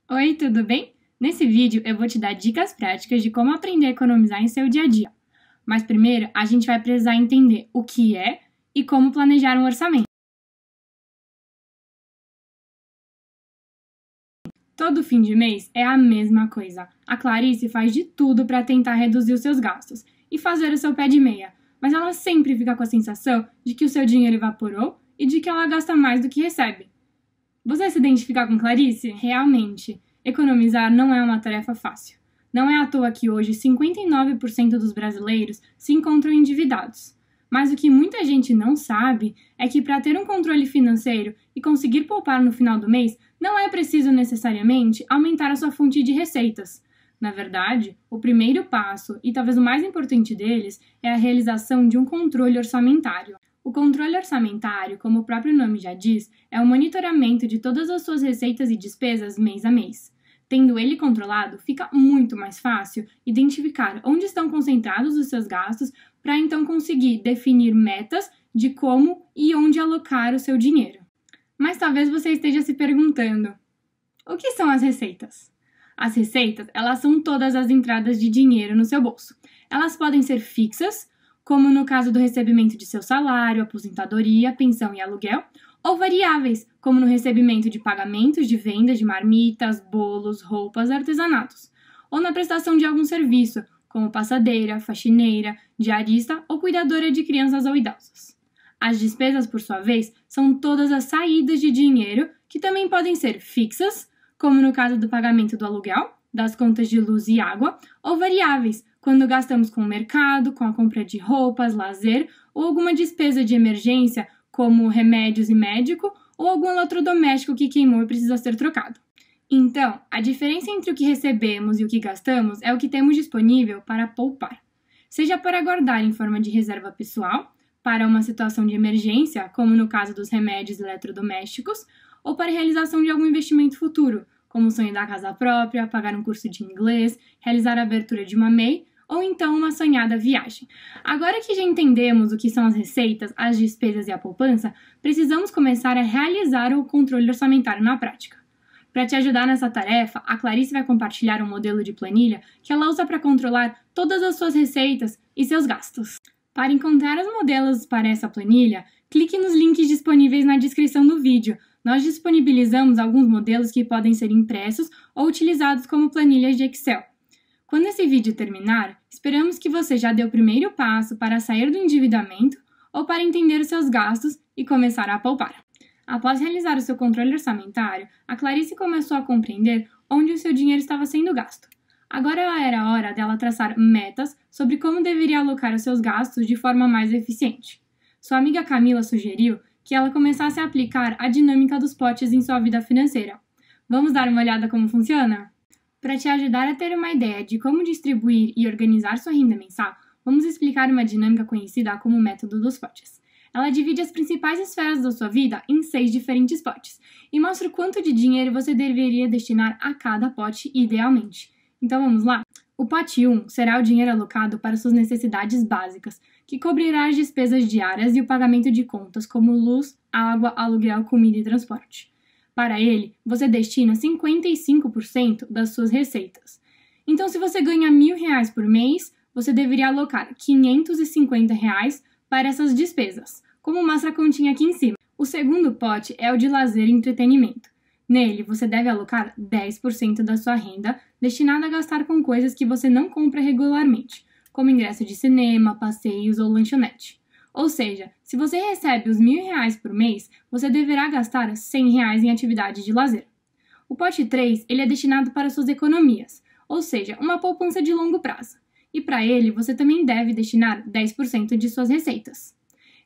Oi, tudo bem? Nesse vídeo eu vou te dar dicas práticas de como aprender a economizar em seu dia a dia. Mas primeiro a gente vai precisar entender o que é e como planejar um orçamento. Todo fim de mês é a mesma coisa. A Clarice faz de tudo para tentar reduzir os seus gastos e fazer o seu pé de meia, mas ela sempre fica com a sensação de que o seu dinheiro evaporou e de que ela gasta mais do que recebe. Você se identifica com Clarice? Realmente, economizar não é uma tarefa fácil. Não é à toa que hoje 59% dos brasileiros se encontram endividados. Mas o que muita gente não sabe é que para ter um controle financeiro e conseguir poupar no final do mês, não é preciso necessariamente aumentar a sua fonte de receitas. Na verdade, o primeiro passo, e talvez o mais importante deles, é a realização de um controle orçamentário. O controle orçamentário, como o próprio nome já diz, é o monitoramento de todas as suas receitas e despesas mês a mês. Tendo ele controlado, fica muito mais fácil identificar onde estão concentrados os seus gastos para então conseguir definir metas de como e onde alocar o seu dinheiro. Mas talvez você esteja se perguntando: o que são as receitas? As receitas, elas são todas as entradas de dinheiro no seu bolso. Elas podem ser fixas, como no caso do recebimento de seu salário, aposentadoria, pensão e aluguel, ou variáveis, como no recebimento de pagamentos de vendas de marmitas, bolos, roupas, artesanatos, ou na prestação de algum serviço, como passadeira, faxineira, diarista ou cuidadora de crianças ou idosos. As despesas, por sua vez, são todas as saídas de dinheiro que também podem ser fixas, como no caso do pagamento do aluguel, das contas de luz e água, ou variáveis, quando gastamos com o mercado, com a compra de roupas, lazer ou alguma despesa de emergência, como remédios e médico, ou algum eletrodoméstico que queimou e precisa ser trocado. Então, a diferença entre o que recebemos e o que gastamos é o que temos disponível para poupar. Seja para guardar em forma de reserva pessoal, para uma situação de emergência, como no caso dos remédios e eletrodomésticos, ou para a realização de algum investimento futuro, como o sonho da casa própria, pagar um curso de inglês, realizar a abertura de uma MEI, ou então uma sonhada viagem. Agora que já entendemos o que são as receitas, as despesas e a poupança, precisamos começar a realizar o controle orçamentário na prática. Para te ajudar nessa tarefa, a Clarice vai compartilhar um modelo de planilha que ela usa para controlar todas as suas receitas e seus gastos. Para encontrar os modelos para essa planilha, clique nos links disponíveis na descrição do vídeo. Nós disponibilizamos alguns modelos que podem ser impressos ou utilizados como planilhas de Excel. Quando esse vídeo terminar, esperamos que você já deu o primeiro passo para sair do endividamento ou para entender os seus gastos e começar a poupar. Após realizar o seu controle orçamentário, a Clarice começou a compreender onde o seu dinheiro estava sendo gasto. Agora era a hora dela traçar metas sobre como deveria alocar os seus gastos de forma mais eficiente. Sua amiga Camila sugeriu que ela começasse a aplicar a dinâmica dos potes em sua vida financeira. Vamos dar uma olhada como funciona? Para te ajudar a ter uma ideia de como distribuir e organizar sua renda mensal, vamos explicar uma dinâmica conhecida como o método dos potes. Ela divide as principais esferas da sua vida em 6 diferentes potes e mostra o quanto de dinheiro você deveria destinar a cada pote idealmente. Então vamos lá? O pote 1 será o dinheiro alocado para suas necessidades básicas, que cobrirá as despesas diárias e o pagamento de contas como luz, água, aluguel, comida e transporte. Para ele, você destina 55% das suas receitas. Então, se você ganha R$1.000 por mês, você deveria alocar R$550 para essas despesas, como mostra a continha aqui em cima. O segundo pote é o de lazer e entretenimento. Nele, você deve alocar 10% da sua renda destinada a gastar com coisas que você não compra regularmente, como ingresso de cinema, passeios ou lanchonete. Ou seja, se você recebe os R$1.000 por mês, você deverá gastar R$100 em atividades de lazer. O pote 3 ele é destinado para suas economias, ou seja, uma poupança de longo prazo. E para ele, você também deve destinar 10% de suas receitas.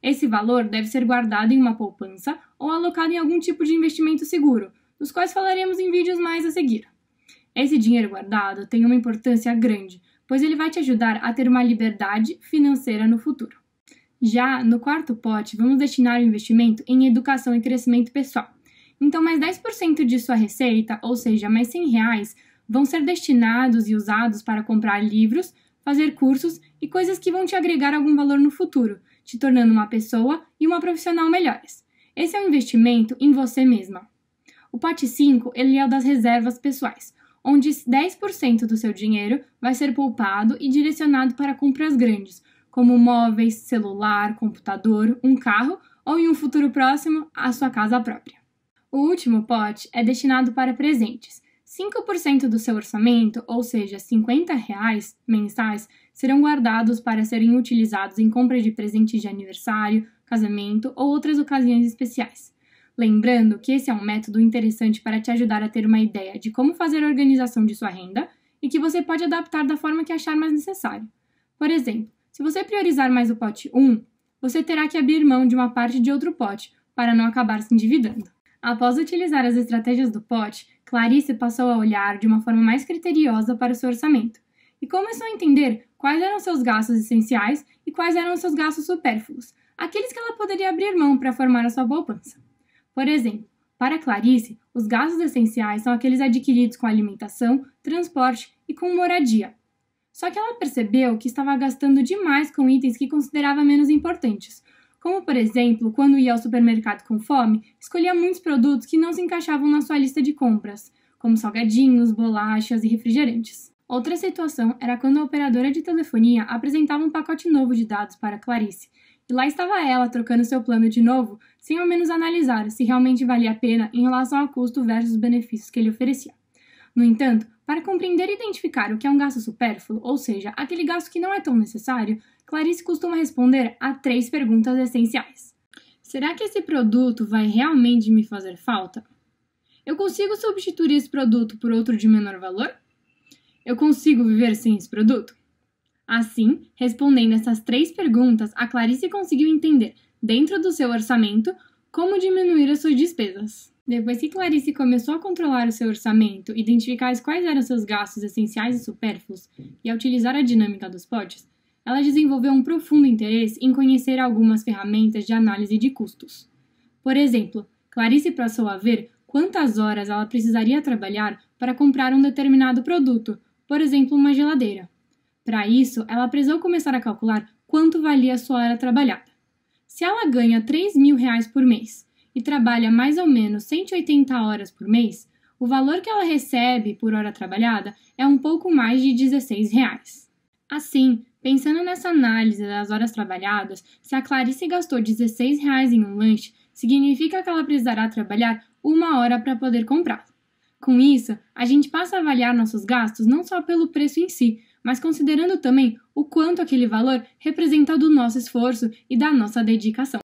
Esse valor deve ser guardado em uma poupança ou alocado em algum tipo de investimento seguro, dos quais falaremos em vídeos mais a seguir. Esse dinheiro guardado tem uma importância grande, pois ele vai te ajudar a ter uma liberdade financeira no futuro. Já no quarto pote, vamos destinar o investimento em educação e crescimento pessoal. Então, mais 10% de sua receita, ou seja, mais R$100, vão ser destinados e usados para comprar livros, fazer cursos e coisas que vão te agregar algum valor no futuro, te tornando uma pessoa e uma profissional melhores. Esse é um investimento em você mesma. O pote 5, ele é o das reservas pessoais, onde 10% do seu dinheiro vai ser poupado e direcionado para compras grandes, como móveis, celular, computador, um carro ou, em um futuro próximo, a sua casa própria. O último pote é destinado para presentes. 5% do seu orçamento, ou seja, R$ 50 mensais, serão guardados para serem utilizados em compra de presentes de aniversário, casamento ou outras ocasiões especiais. Lembrando que esse é um método interessante para te ajudar a ter uma ideia de como fazer a organização de sua renda e que você pode adaptar da forma que achar mais necessário. Por exemplo, se você priorizar mais o pote 1, você terá que abrir mão de uma parte de outro pote para não acabar se endividando. Após utilizar as estratégias do pote, Clarice passou a olhar de uma forma mais criteriosa para o seu orçamento e começou a entender quais eram seus gastos essenciais e quais eram seus gastos supérfluos, aqueles que ela poderia abrir mão para formar a sua poupança. Por exemplo, para Clarice, os gastos essenciais são aqueles adquiridos com alimentação, transporte e com moradia. Só que ela percebeu que estava gastando demais com itens que considerava menos importantes, como, por exemplo, quando ia ao supermercado com fome, escolhia muitos produtos que não se encaixavam na sua lista de compras, como salgadinhos, bolachas e refrigerantes. Outra situação era quando a operadora de telefonia apresentava um pacote novo de dados para Clarice, e lá estava ela trocando seu plano de novo, sem ao menos analisar se realmente valia a pena em relação ao custo versus os benefícios que ele oferecia. No entanto, para compreender e identificar o que é um gasto supérfluo, ou seja, aquele gasto que não é tão necessário, Clarice costuma responder a 3 perguntas essenciais. Será que esse produto vai realmente me fazer falta? Eu consigo substituir esse produto por outro de menor valor? Eu consigo viver sem esse produto? Assim, respondendo essas 3 perguntas, a Clarice conseguiu entender, dentro do seu orçamento, como diminuir as suas despesas. Depois que Clarice começou a controlar o seu orçamento, identificar quais eram seus gastos essenciais e supérfluos e a utilizar a dinâmica dos potes, ela desenvolveu um profundo interesse em conhecer algumas ferramentas de análise de custos. Por exemplo, Clarice passou a ver quantas horas ela precisaria trabalhar para comprar um determinado produto, por exemplo, uma geladeira. Para isso, ela precisou começar a calcular quanto valia a sua hora trabalhada. Se ela ganha R$ 3.000 por mês e trabalha mais ou menos 180 horas por mês, o valor que ela recebe por hora trabalhada é um pouco mais de R$ 16. Assim, pensando nessa análise das horas trabalhadas, se a Clarice gastou R$ 16 em um lanche, significa que ela precisará trabalhar 1 hora para poder comprá-lo. Com isso, a gente passa a avaliar nossos gastos não só pelo preço em si, mas considerando também o quanto aquele valor representa do nosso esforço e da nossa dedicação.